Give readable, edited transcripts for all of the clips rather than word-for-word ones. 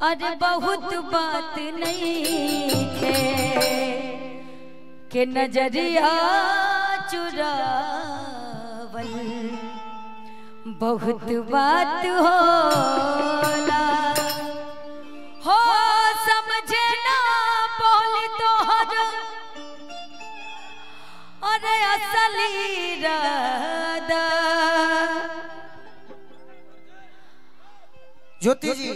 अरे बहुत बात नहीं है कि नजरिया चुरावल, बहुत बात होला हो समझे ना बोली तो हर अरे असली इरादा। ज्योति जी,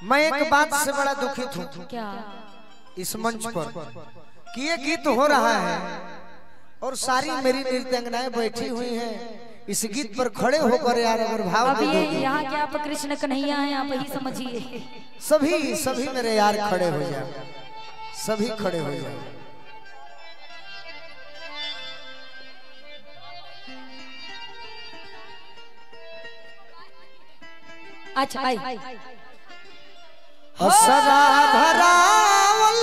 मैं एक बात से बड़ा दुखित हूँ। क्या? इस मंच पर कि ये गीत हो रहा है और सारी मेरी नृत्यांगनाएं बैठी हुई हैं। इस गीत पर खड़े होकर यार अगर भाव अब ये यहाँ के आप कृष्ण कन्हैया हैं, आप ही समझिए। सभी मेरे यार खड़े हो जाए, सभी खड़े हो जाए। अच्छा आई असरा धरावल,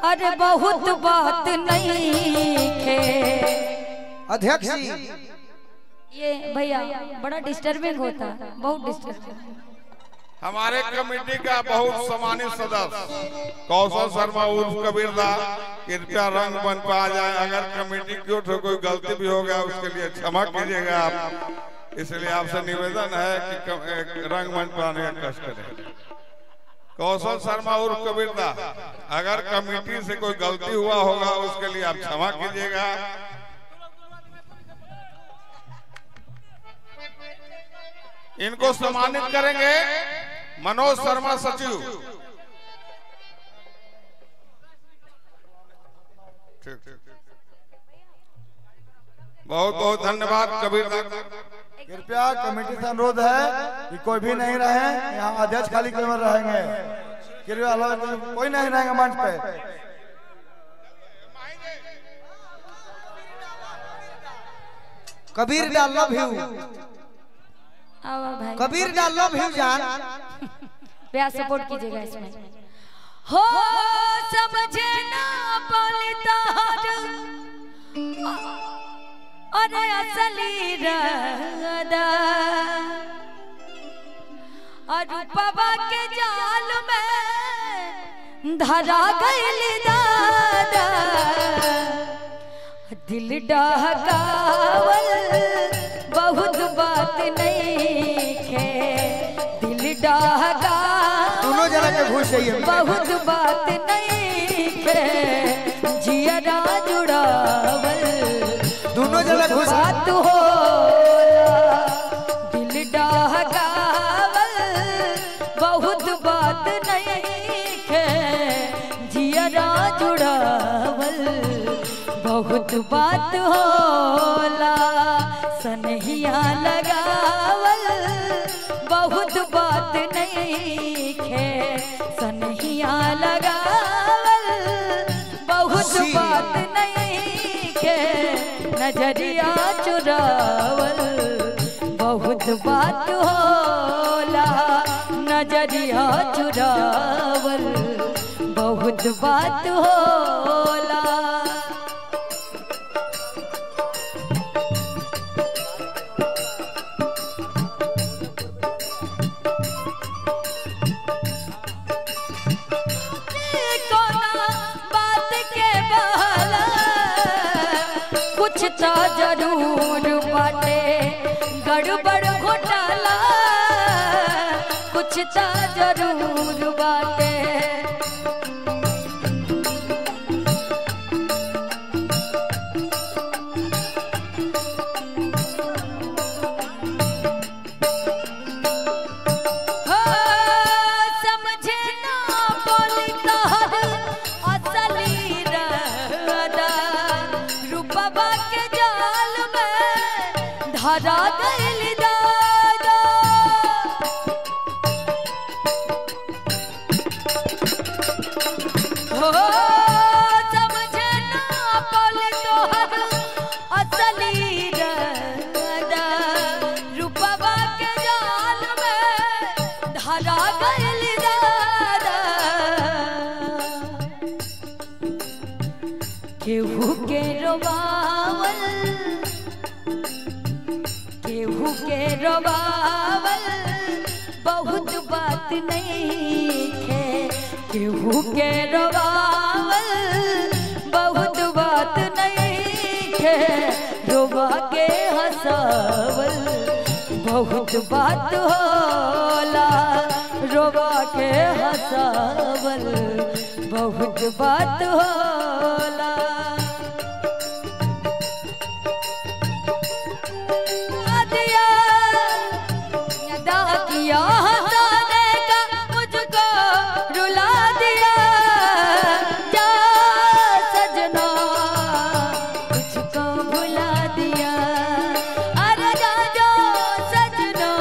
अरे बहुत बात नहीं है। अध्यक्ष जी, ये भैया बड़ा डिस्टर्बिंग होता है, बहुत डिस्टर्बिंग। हमारे कमेटी का बहुत सम्मानित सदस्य कौशल शर्मा उर्फ कबीर दा, कृपया रंग बन पा जाए। अगर कमेटी की ओर से कोई गलती भी हो गया उसके लिए क्षमा कीजिएगा आप। इसलिए आपसे निवेदन है कि रंग मंच पर आने का कष्ट करें। कौशल शर्मा उर्फ कबीर दा, अगर कमेटी से कोई गलती हुआ होगा उसके लिए आप क्षमा कीजिएगा। इनको सम्मानित करेंगे मनोज शर्मा सचिव। बहुत बहुत धन्यवाद कबीर दा। कृपया कमेटी से अनुरोध है कि कोई भी नहीं रहे यहाँ, अध्यक्ष खाली केवल रहेंगे। कृपया कोई नहीं रहेंगे मंच पे। कबीर दा लव यू, कबीर दा लव यू जान। प्यार सपोर्ट कीजिएगा इसमें। हो समझे ना बोली तो अरे असली इरादा, और रूपवा के जाल में धरा गइली दादा। दिल डहकावल बहुत बात नहीं है, दिल डहकावल दोनों जना के घुस जाइए। बहुत बात नहीं है, जियरा जुड़ावल दोनों जना घुस बात हो। दिल डहकावल बहुत बात नहीं है, जियरा जुड़ावल बहुत बात होला। सनहिया लगावल बहुत बात नहीं है, सनहिया लगावल बहुत बात नहीं है, नजरिया चुरावल बहुत बात होला। नजरिया चुरावल बहुत बात होला। कुछ तो जरूर बाटे गड़बड़ घोटाला, कुछ तो जरूर बाटे। समझे ना बोली कहर असली इरादा, रूपवा के जाल में धरा गइली दादा। हो समझे ना बोली तोहर असली इरादा, रूपवा के जाल में धरा गइली दादा। केहू के रोवावल, केहू के रोवावल बहुत बात नहीं खे केहू के रोवावल बहुत बात नहीं खे रोवा के हंसावल बहुत बात होला रोवा के हंसावल बहुत बात होला किया हंसाने का मुझको रुला दिया जा सजना मुझको भुला दिया अरे जा जा सजना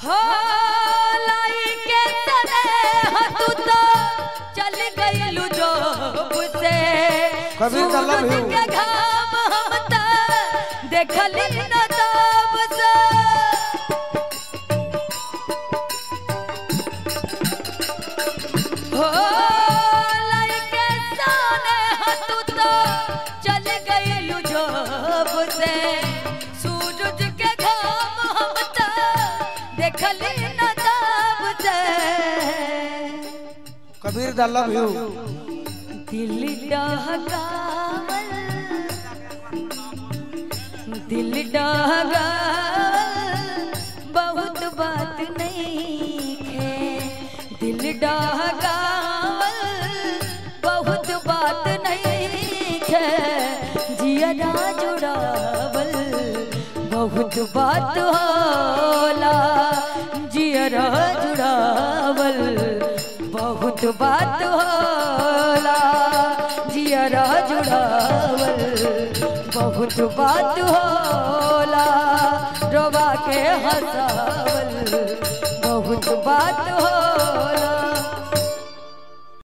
हो लाई के तने तू तो चल गईलू जोब से कभी का लव यू के घाम हम त देखली न तब से हो लाई के तने तू तो चल गईलू जोब से सूरज के घाम हम त देखली न तब से कबीर दा लव यू दिल डहकावल दिल डहकावल बहुत बात नहीं खे दिल डहकावल बहुत बात नहीं खे जिया जुड़ावल बहुत बात होला जिया जुड़ावल बहुत बात होला जिया जुड़ावल बहुत बात होला रोवा के हंसावल बहुत बात होला